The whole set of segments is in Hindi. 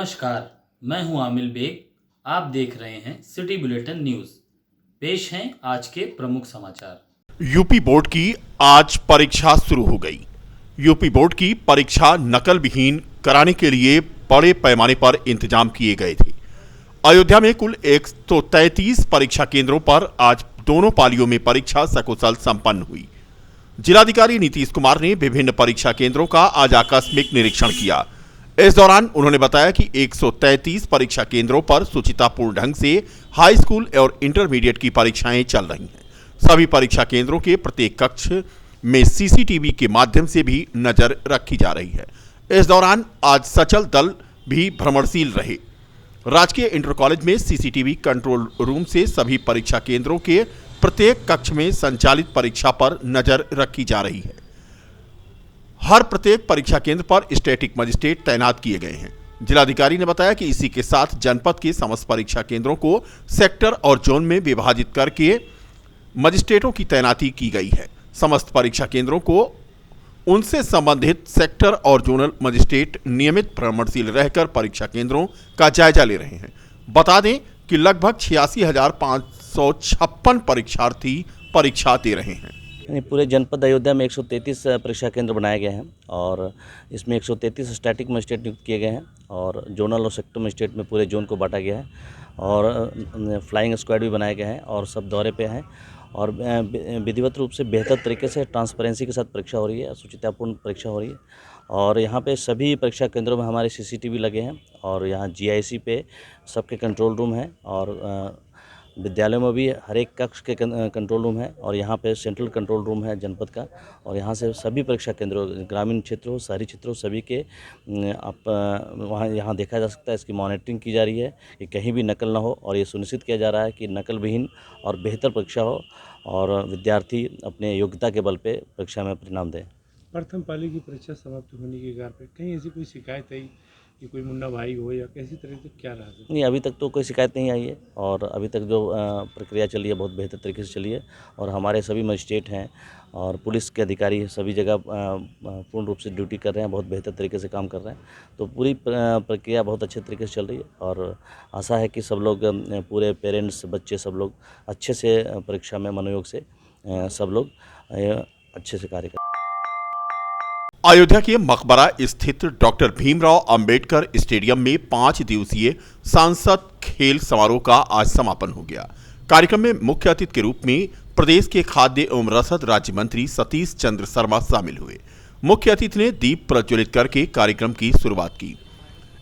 नमस्कार, मैं हूं आमिल बेग। आप देख रहे हैं सिटी बुलेटिन न्यूज़। पेश हैं आज के प्रमुख समाचार। यूपी बोर्ड की आज परीक्षा शुरू हो गई। यूपी बोर्ड की परीक्षा नकल विहीन कराने के लिए बड़े पैमाने पर इंतजाम किए गए थे। अयोध्या में कुल 133 परीक्षा केंद्रों पर आज दोनों पालियों में परीक्षा सकुशल संपन्न हुई। जिलाधिकारी नीतीश कुमार ने विभिन्न परीक्षा केंद्रों का आज आकस्मिक निरीक्षण किया। इस दौरान उन्होंने बताया कि 133 परीक्षा केंद्रों पर सुचितापूर्ण ढंग से हाई स्कूल और इंटरमीडिएट की परीक्षाएं चल रही हैं। सभी परीक्षा केंद्रों के प्रत्येक कक्ष में सीसीटीवी के माध्यम से भी नजर रखी जा रही है। इस दौरान आज सचल दल भी भ्रमणशील रहे। राजकीय इंटर कॉलेज में सीसीटीवी कंट्रोल रूम से सभी परीक्षा केंद्रों के प्रत्येक कक्ष में संचालित परीक्षा पर नजर रखी जा रही है। हर प्रत्येक परीक्षा केंद्र पर स्टैटिक मजिस्ट्रेट तैनात किए गए हैं। जिलाधिकारी ने बताया कि इसी के साथ जनपद के समस्त परीक्षा केंद्रों को सेक्टर और जोन में विभाजित करके मजिस्ट्रेटों की तैनाती की गई है। समस्त परीक्षा केंद्रों को उनसे संबंधित सेक्टर और जोनल मजिस्ट्रेट नियमित भ्रमणशील रहकर परीक्षा केंद्रों का जायजा ले रहे हैं। बता दें कि लगभग 86,556 परीक्षार्थी परीक्षा दे रहे हैं। पूरे जनपद अयोध्या में 133 परीक्षा केंद्र बनाए गए हैं और इसमें 133 स्टैटिक मजिस्ट्रेट नियुक्त किए गए हैं और जोनल और सेक्टर मजिस्ट्रेट में पूरे जोन को बांटा गया है और फ्लाइंग स्क्वाड भी बनाए गए हैं और सब दौरे पे हैं और विधिवत रूप से बेहतर तरीके से ट्रांसपेरेंसी के साथ परीक्षा हो रही है, सुचितापूर्ण परीक्षा हो रही है। और यहाँ पे सभी परीक्षा केंद्रों में हमारे सीसीटीवी लगे हैं और यहाँ जीआईसी पे सबके कंट्रोल रूम है और विद्यालयों में भी हर एक कक्ष के कंट्रोल रूम है और यहाँ पे सेंट्रल कंट्रोल रूम है जनपद का और यहाँ से सभी परीक्षा केंद्रों, ग्रामीण क्षेत्र हो, शहरी क्षेत्र हो, सभी के आप वहाँ यहाँ देखा जा सकता है। इसकी मॉनिटरिंग की जा रही है कि कहीं भी नकल ना हो और ये सुनिश्चित किया जा रहा है कि नकल विहीन और बेहतर परीक्षा हो और विद्यार्थी अपने योग्यता के बल पर परीक्षा में परिणाम दें। प्रथम पाली की परीक्षा समाप्त होने के कगार पर कहीं ऐसी कोई शिकायत आई कि कोई मुन्ना भाई हो या कैसी तरह से क्या रहा? नहीं, अभी तक तो कोई शिकायत नहीं आई है और अभी तक जो प्रक्रिया चली है बहुत बेहतर तरीके से चली है और हमारे सभी मजिस्ट्रेट हैं और पुलिस के अधिकारी सभी जगह पूर्ण रूप से ड्यूटी कर रहे हैं, बहुत बेहतर तरीके से काम कर रहे हैं। तो पूरी प्रक्रिया बहुत अच्छे तरीके से चल रही है और आशा है कि सब लोग पूरे पेरेंट्स, बच्चे सब लोग अच्छे से परीक्षा में मनोयोग से सब लोग अच्छे से कार्य करें। अयोध्या के मकबरा स्थित डॉक्टर भीमराव अंबेडकर स्टेडियम में 5 दिवसीय सांसद खेल समारोह का आज समापन हो गया। कार्यक्रम में मुख्य अतिथि के रूप में प्रदेश के खाद्य एवं रसद राज्य मंत्री सतीश चंद्र शर्मा शामिल हुए। मुख्य अतिथि ने दीप प्रज्वलित करके कार्यक्रम की शुरुआत की।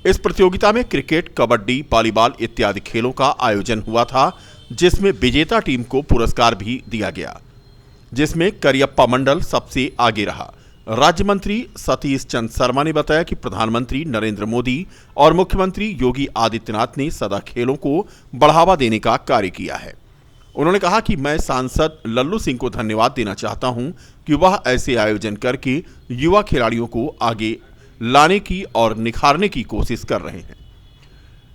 इस प्रतियोगिता में क्रिकेट, कबड्डी, वॉलीबॉल इत्यादि खेलों का आयोजन हुआ था, जिसमें विजेता टीम को पुरस्कार भी दिया गया, जिसमें करियप्पा मंडल सबसे आगे रहा। राज्य मंत्री सतीश चंद्र शर्मा ने बताया कि प्रधानमंत्री नरेंद्र मोदी और मुख्यमंत्री योगी आदित्यनाथ ने सदा खेलों को बढ़ावा देने का कार्य किया है। उन्होंने कहा कि मैं सांसद लल्लू सिंह को धन्यवाद देना चाहता हूं कि वह ऐसे आयोजन करके युवा खिलाड़ियों को आगे लाने की और निखारने की कोशिश कर रहे हैं।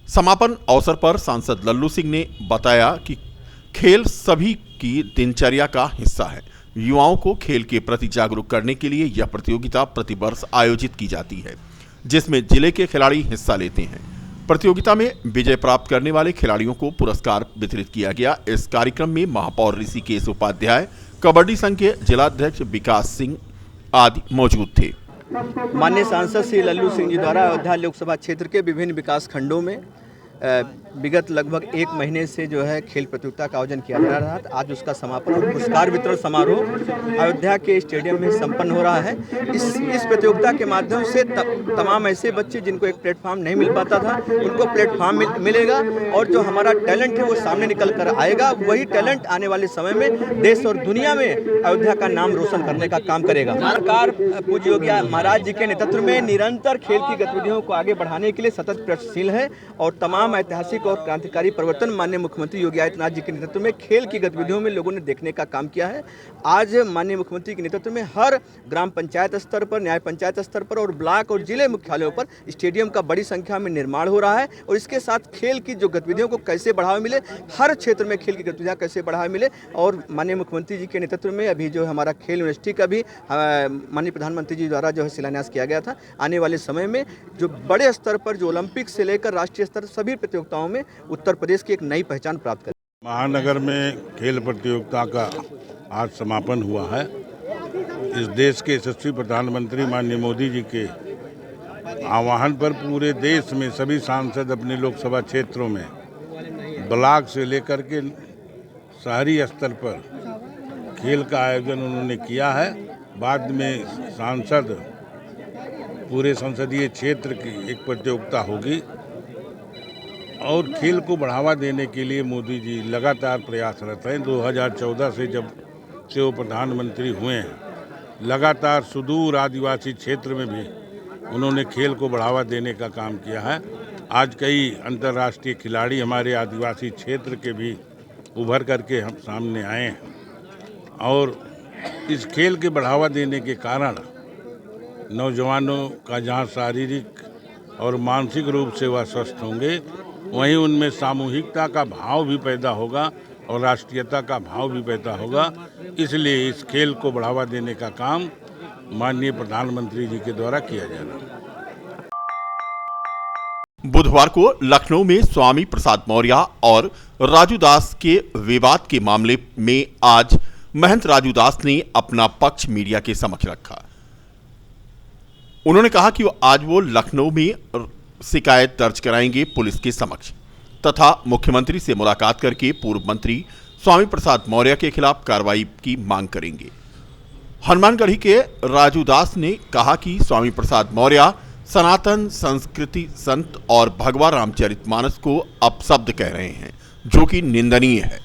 समापन अवसर पर सांसद लल्लू सिंह ने बताया कि खेल सभी की दिनचर्या का हिस्सा है। युवाओं को खेल के प्रति जागरूक करने के लिए यह प्रतियोगिता प्रतिवर्ष आयोजित की जाती है, जिसमें जिले के खिलाड़ी हिस्सा लेते हैं। प्रतियोगिता में विजय प्राप्त करने वाले खिलाड़ियों को पुरस्कार वितरित किया गया। इस कार्यक्रम में महापौर ऋषिकेश उपाध्याय, कबड्डी संघ के जिलाध्यक्ष विकास सिंह आदि मौजूद थे। माननीय सांसद श्री लल्लू सिंह जी द्वारा अयोध्या लोकसभा क्षेत्र के विभिन्न विकास खंडों में विगत लगभग 1 महीने से जो है खेल प्रतियोगिता का आयोजन किया जा रहा था। आज उसका समापन और पुरस्कार वितरण समारोह अयोध्या के स्टेडियम में संपन्न हो रहा है। इस प्रतियोगिता के माध्यम से तमाम ऐसे बच्चे जिनको एक प्लेटफॉर्म नहीं मिल पाता था, उनको प्लेटफॉर्म मिलेगा और जो हमारा टैलेंट है वो सामने निकल कर आएगा। वही टैलेंट आने वाले समय में देश और दुनिया में अयोध्या का नाम रोशन करने का काम करेगा। सरकार पूज्य योगी महाराज जी के नेतृत्व में निरंतर खेल की गतिविधियों को आगे बढ़ाने के लिए सतत प्रयत्नशील है और तमाम तमाम ऐतिहासिक और क्रांतिकारी परिवर्तन माननीय मुख्यमंत्री योगी आदित्यनाथ जी के नेतृत्व में खेल की गतिविधियों में लोगों ने देखने का काम किया है। आज माननीय मुख्यमंत्री के नेतृत्व में हर ग्राम पंचायत स्तर पर, न्याय पंचायत स्तर पर और ब्लॉक और जिले मुख्यालयों पर स्टेडियम का बड़ी संख्या में निर्माण हो रहा है और इसके साथ खेल की जो गतिविधियों को कैसे बढ़ावा मिले, हर क्षेत्र में खेल की गतिविधियाँ कैसे बढ़ावा मिले। और माननीय मुख्यमंत्री जी के नेतृत्व में अभी जो हमारा खेल यूनिवर्सिटी का भी माननीय प्रधानमंत्री जी द्वारा जो है शिलान्यास किया गया था। आने वाले समय में जो बड़े स्तर पर जो ओलंपिक से लेकर राष्ट्रीय स्तर सभी प्रतियोगिताओं में उत्तर प्रदेश की एक नई पहचान प्राप्त करें। महानगर में खेल प्रतियोगिता का आज समापन हुआ है। इस देश के यशस्वी प्रधानमंत्री माननीय मोदी जी के आह्वान पर पूरे देश में सभी सांसद अपने लोकसभा क्षेत्रों में ब्लॉक से लेकर के शहरी स्तर पर खेल का आयोजन उन्होंने किया है। बाद में सांसद पूरे संसदीय क्षेत्र की एक प्रतियोगिता होगी और खेल को बढ़ावा देने के लिए मोदी जी लगातार प्रयासरत हैं। 2014 से जब से वो प्रधानमंत्री हुए हैं, लगातार सुदूर आदिवासी क्षेत्र में भी उन्होंने खेल को बढ़ावा देने का काम किया है। आज कई अंतर्राष्ट्रीय खिलाड़ी हमारे आदिवासी क्षेत्र के भी उभर करके हम सामने आए हैं और इस खेल के बढ़ावा देने के कारण नौजवानों का जहां शारीरिक और मानसिक रूप से वह स्वस्थ होंगे, वहीं उनमें सामूहिकता का भाव भी पैदा होगा और राष्ट्रीयता का भाव भी पैदा होगा। इसलिए इस खेल को बढ़ावा देने का काम माननीय प्रधानमंत्री जी के द्वारा किया जा रहा है। बुधवार को लखनऊ में स्वामी प्रसाद मौर्य और राजू दास के विवाद के मामले में आज महंत राजू दास ने अपना पक्ष मीडिया के समक्ष रखा। उन्होंने कहा कि आज वो लखनऊ में शिकायत दर्ज कराएंगे पुलिस के समक्ष तथा मुख्यमंत्री से मुलाकात करके पूर्व मंत्री स्वामी प्रसाद मौर्य के खिलाफ कार्रवाई की मांग करेंगे। हनुमानगढ़ी के राजू दास ने कहा कि स्वामी प्रसाद मौर्य सनातन संस्कृति संत और भगवान रामचरितमानस को अपशब्द कह रहे हैं, जो कि निंदनीय है।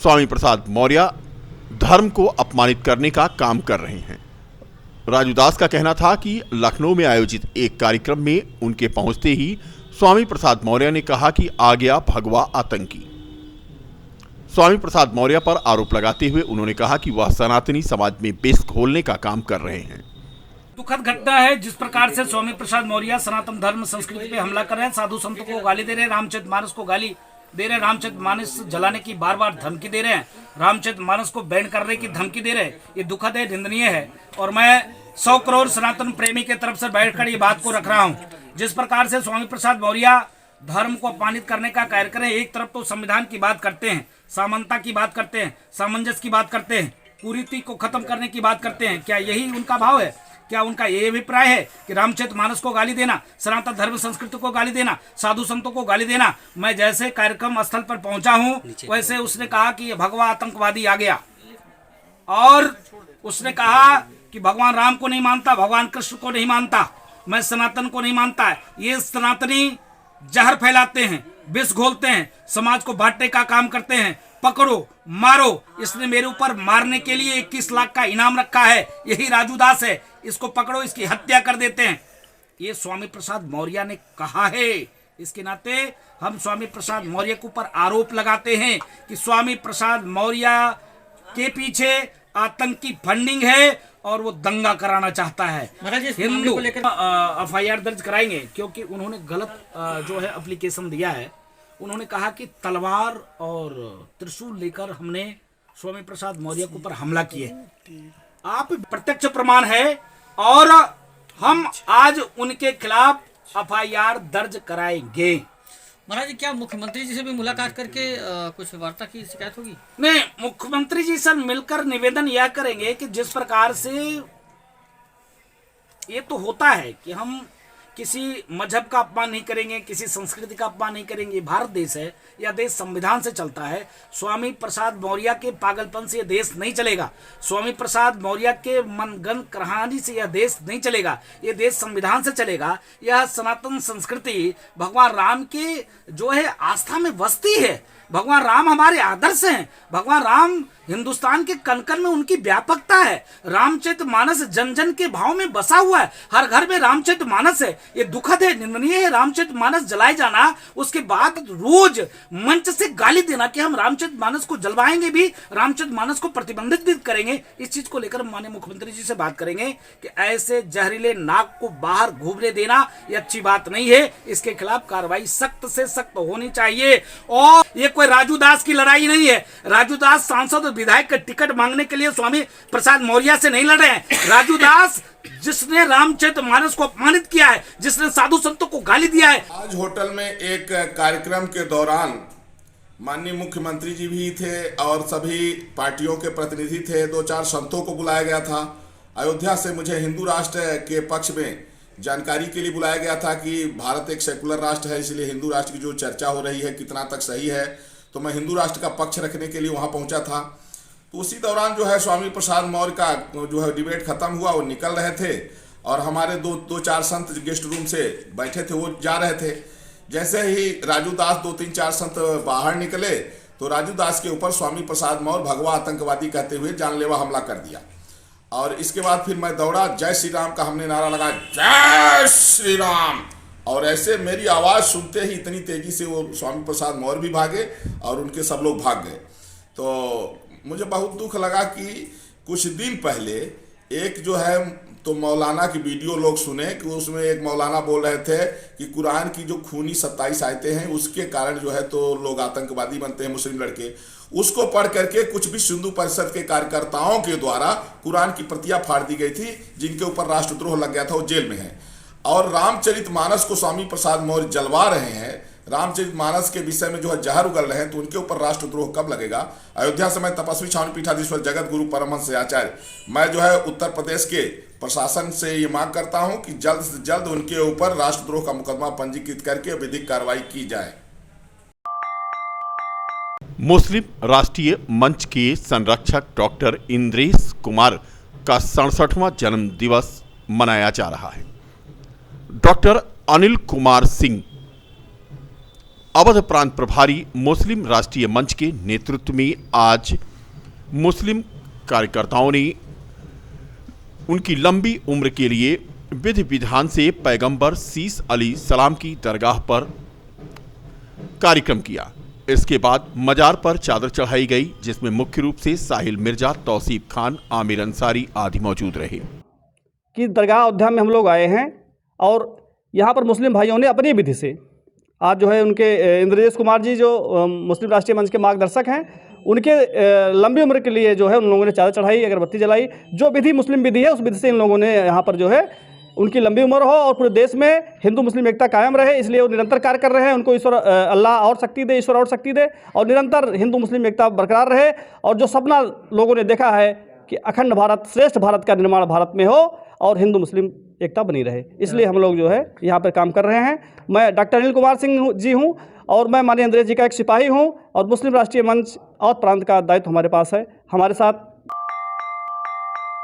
स्वामी प्रसाद मौर्य धर्म को अपमानित करने का काम कर रहे हैं। राजू दास का कहना था कि लखनऊ में आयोजित एक कार्यक्रम में उनके पहुंचते ही स्वामी प्रसाद मौर्य ने कहा कि आ गया भगवा आतंकी। स्वामी प्रसाद मौर्य पर आरोप लगाते हुए उन्होंने कहा कि वह सनातनी समाज में विष घोलने का काम कर रहे हैं। दुखद घटना है जिस प्रकार से स्वामी प्रसाद मौर्य सनातन धर्म संस्कृति पे हमला कर रहे हैं, साधु संतों को गाली दे रहे हैं, रामचरितमानस को गाली दे रहे हैं, रामचरितमानस जलाने की बार बार धमकी दे रहे हैं, रामचरितमानस को बैन करने की धमकी दे रहे हैं। ये दुखद है, निंदनीय है और मैं 100 करोड़ सनातन प्रेमी के तरफ से बैठकर ये बात को रख रहा हूँ। जिस प्रकार से स्वामी प्रसाद मौर्य धर्म को अपमानित करने का कार्य करें, एक तरफ तो संविधान की बात करते हैं, समानता की बात करते हैं, सामंजस्य की बात करते हैं, कुरीति को खत्म करने की बात करते हैं, क्या यही उनका भाव है? क्या उनका ये अभिप्राय है कि रामचरितमानस को गाली देना, सनातन धर्म संस्कृति को गाली देना, साधु संतों को गाली देना? मैं जैसे कार्यक्रम स्थल पर पहुंचा हूं वैसे उसने कहा कि ये भगवा आतंकवादी आ गया और उसने कहा कि भगवान राम को नहीं मानता, भगवान कृष्ण को नहीं मानता, मैं सनातन को नहीं मानता है। ये सनातनी जहर फैलाते हैं, विष घोलते हैं, समाज को बांटने का काम करते हैं। पकड़ो मारो, इसने मेरे ऊपर मारने के लिए 21 लाख का इनाम रखा है, यही राजू दास है, इसको पकड़ो, इसकी हत्या कर देते हैं। ये स्वामी प्रसाद मौर्य ने कहा है। इसके नाते हम स्वामी प्रसाद मौर्य के ऊपर आरोप लगाते हैं कि स्वामी प्रसाद मौर्य के पीछे आतंकी फंडिंग है और वो दंगा कराना चाहता है। हिंदू FIR दर्ज कराएंगे क्योंकि उन्होंने गलत जो है एप्लीकेशन दिया है। उन्होंने कहा कि तलवार और त्रिशूल लेकर हमने स्वामी प्रसाद मौर्य के ऊपर हमला किए। आप प्रत्यक्ष प्रमाण है और हम आज उनके खिलाफ FIR दर्ज कराएंगे। महाराज जी, क्या मुख्यमंत्री जी से भी मुलाकात करके कुछ वार्ता की शिकायत होगी? नहीं, मुख्यमंत्री जी से मिलकर निवेदन यह करेंगे कि जिस प्रकार से ये तो होता है कि हम किसी मजहब का अपमान नहीं करेंगे, किसी संस्कृति का अपमान नहीं करेंगे। भारत देश है, यह देश संविधान से चलता है। स्वामी प्रसाद मौर्य के पागलपन से यह देश नहीं चलेगा, स्वामी प्रसाद मौर्य के मनगढ़ंत कहानी से यह देश नहीं चलेगा। यह देश संविधान से चलेगा। यह सनातन संस्कृति भगवान राम के जो है आस्था में बसती है। भगवान राम हमारे आदर्श हैं। भगवान राम हिंदुस्तान के कण कण में उनकी व्यापकता है। रामचरितमानस जन जन के भाव में बसा हुआ है। हर घर में रामचरितमानस है। ये दुखद है, निंदनीय है। रामचरितमानस जलाए जाना, उसके बाद रोज मंच से गाली देना कि हम रामचरितमानस को जलवाएंगे भी, रामचरितमानस को प्रतिबंधित भी करेंगे। इस चीज को लेकर माननीय मुख्यमंत्री जी से बात करेंगे कि ऐसे जहरीले नाक को बाहर घूमने देना ये अच्छी बात नहीं है। इसके खिलाफ कार्रवाई सख्त से सख्त होनी चाहिए। और ये कोई राजू दास की लड़ाई नहीं है। राजू दास सांसद और विधायक का टिकट मांगने के लिए स्वामी प्रसाद मौर्य से नहीं लड़ रहे हैं। राजू दास जिसने रामचरितमानस को अपमानित किया है, जिसने साधु संतों को गाली दिया है। आज होटल में एक कार्यक्रम के दौरान माननीय मुख्यमंत्री जी भी थे और सभी पार्टियों के प्रतिनिधि थे। 2-4 संतों को बुलाया गया था। अयोध्या से मुझे हिंदू राष्ट्र के पक्ष में जानकारी के लिए बुलाया गया था कि भारत एक सेकुलर राष्ट्र है, इसलिए हिंदू राष्ट्र की जो चर्चा हो रही है कितना तक सही है, तो मैं हिंदू राष्ट्र का पक्ष रखने के लिए वहाँ पहुँचा था। तो उसी दौरान जो है स्वामी प्रसाद मौर्य का जो है डिबेट खत्म हुआ, वो निकल रहे थे और हमारे 2-4 संत गेस्ट रूम से बैठे थे वो जा रहे थे। जैसे ही राजू दास 2-3-4 संत बाहर निकले तो राजू दास के ऊपर स्वामी प्रसाद मौर्य भगवा आतंकवादी कहते हुए जानलेवा हमला कर दिया। और इसके बाद फिर मैं दौड़ा, जय श्री राम का हमने नारा लगाया, जय श्री राम। और ऐसे मेरी आवाज़ सुनते ही इतनी तेजी से वो स्वामी प्रसाद मौर्य भी भागे और उनके सब लोग भाग गए। तो मुझे बहुत दुख लगा कि कुछ दिन पहले एक जो है तो मौलाना की वीडियो लोग सुने कि उसमें एक मौलाना बोल रहे थे कि कुरान की जो खूनी 27 आयतें हैं उसके कारण जो है तो लोग आतंकवादी बनते हैं मुस्लिम लड़के। उसको पढ़ करके कुछ भी हिंदू परिषद के कार्यकर्ताओं के द्वारा कुरान की प्रतियां फाड़ दी गई थी, जिनके ऊपर राष्ट्रद्रोह लग गया था, वो जेल में है। और रामचरितमानस को स्वामी प्रसाद मौर्य जलवा रहे हैं, रामचरितमानस के विषय में जो है जहर उगल रहे हैं, तो उनके ऊपर राष्ट्रद्रोह कब लगेगा। अयोध्या से मैं तपस्वी छावनी पीठाधीश्वर जगत गुरु परमहंस आचार्य, मैं जो है उत्तर प्रदेश के प्रशासन से ये मांग करता हूं कि जल्द से जल्द उनके ऊपर राष्ट्रद्रोह का मुकदमा पंजीकृत करके विधिक कार्रवाई की जाए। मुस्लिम राष्ट्रीय मंच के संरक्षक डॉक्टर इंद्रेश कुमार का 67वां जन्म दिवस मनाया जा रहा है। डॉक्टर अनिल कुमार सिंह अवध प्रांत प्रभारी मुस्लिम राष्ट्रीय मंच के नेतृत्व में आज मुस्लिम कार्यकर्ताओं ने उनकी लंबी उम्र के लिए विधि विधान से पैगंबर सीस अली सलाम की दरगाह पर कार्यक्रम किया। इसके बाद मजार पर चादर चढ़ाई गई, जिसमें मुख्य रूप से साहिल मिर्जा, तौसीफ खान, आमिर अंसारी आदि मौजूद रहे। कि दरगाह अयोध्या में हम लोग आए हैं और यहाँ पर मुस्लिम भाइयों ने अपनी विधि से आज जो है उनके इंद्रेश कुमार जी जो मुस्लिम राष्ट्रीय मंच के मार्गदर्शक हैं, उनके लंबी उम्र के लिए जो है उन लोगों ने चादर चढ़ाई, अगरबत्ती जलाई। जो विधि मुस्लिम विधि है उस विधि से इन लोगों ने यहाँ पर जो है उनकी लंबी उम्र हो और पूरे देश में हिंदू मुस्लिम एकता कायम रहे, इसलिए वो निरंतर कार्य कर रहे हैं। उनको ईश्वर अल्लाह और शक्ति दे, ईश्वर और शक्ति दे और निरंतर हिंदू मुस्लिम एकता बरकरार रहे। और जो सपना लोगों ने देखा है कि अखंड भारत, श्रेष्ठ भारत का निर्माण भारत में हो और हिंदू मुस्लिम एकता बनी रहे, इसलिए हम लोग जो है यहाँ पर काम कर रहे हैं। मैं डॉक्टर अनिल कुमार सिंह जी हूँ और मैं माननीय इंद्रेश जी का एक सिपाही हूँ और मुस्लिम राष्ट्रीय मंच और प्रांत का दायित्व हमारे पास है। हमारे साथ